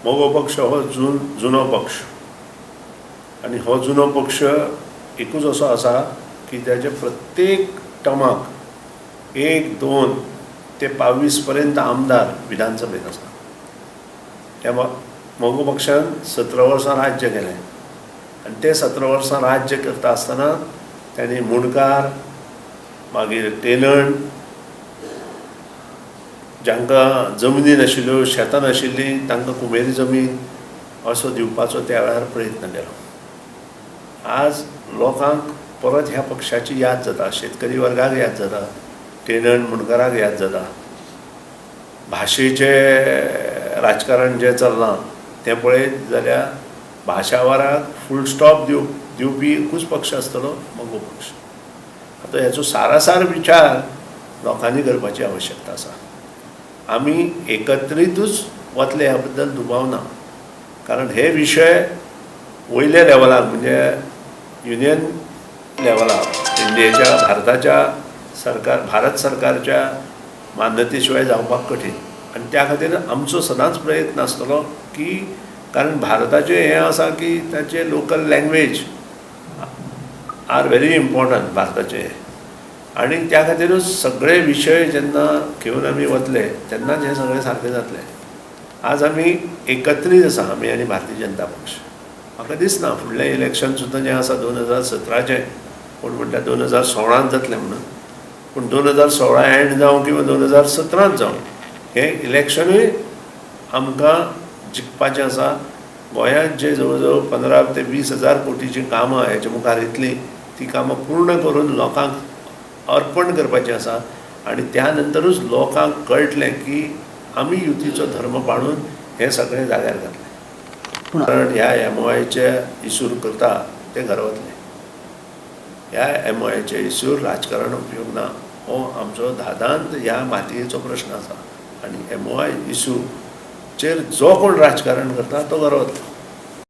मोगो पक्ष हो जुनो पक्ष आणि हो जुनो पक्ष एकूच असो आसा की त्याचे प्रत्येक टर्माक 1, 2 ते 22 पर्यंत आमदार विधानसभेत आसा. त्या मोगो पक्षान 17 वर्सां राज्य केलें आणि ते 17 वर्सां राज्य करता आसतना त्यांनी मुणकार मागीर टेलण जांकां जमनी नाशिल्ल्यो शेतां नाशिल्लीं तांकां कुमेरी जमीन असो दिवपाचो त्या वेळार प्रयत्न केलो. आज लोकांक परत ह्या पक्षाची याद जाता, शेतकरी वर्गाक याद जाता, टेलण मुणकाराक याद जाता. भाशेचें राजकारण जें चल्लां तें पळयत जाल्यार भाशावाराक फूल स्टॉप दिवपी एकूच पक्ष आसतलो मोगो पक्ष. आतां हेचो सारासार विचार लोकांनी करपाची आवश्यकता आसा. आमी एकत्रितूच वतले ह्या बद्दल दुबाव ना, कारण हे विशय वयल्या लेवलार म्हणजे युनियन लेवलार इंडियेच्या भारत सरकारच्या मान्यते शिवाय जावपाक कठीण. आणि त्या खातीर आमचो सदांच प्रयत्न आसतलो की कारण भारताचें हें आसा की ताचे local language are very important भारताचे. आणि त्या खातीरूच सगळे विशय जेन्ना घेवन आमी वतले तेन्नाच हें सगळें सारकें जातलें. आज आमी एकत्रीत आसा, आमी आनी भारतीय जनता पक्ष. म्हाका दिसना फुडलें इलेक्शन सुद्दां जें आसा 2017चें कोण म्हणटा 2016 जातलें म्हणून, पूण 2016 एंड जावं किंवा 2017 जावं हें इलेक्शनूय आमकां जिखपाचें आसा. गोंयांत जे जवळ जवळ 15 ते 20 हजार कोटीची कामां हेच्या मुखार येतलीं ती कामां पूर्ण करून लोकांक अर्पण करपाचें आसा. आनी त्या नंतरूच लोकांक कळटलें की आमी युतीचो धर्म पाळून हें सगळें जाग्यार घातलें. कारण ह्या MOIचे इशूर करता ते घरा वतले. ह्या MOIचे इशूर राजकारण उपयोग ना. हो आमचो धादांत ह्या मातयेचो प्रश्न आसा. आनी MOI इशूचेर जो कोण राजकारण करता तो घरा वतलो.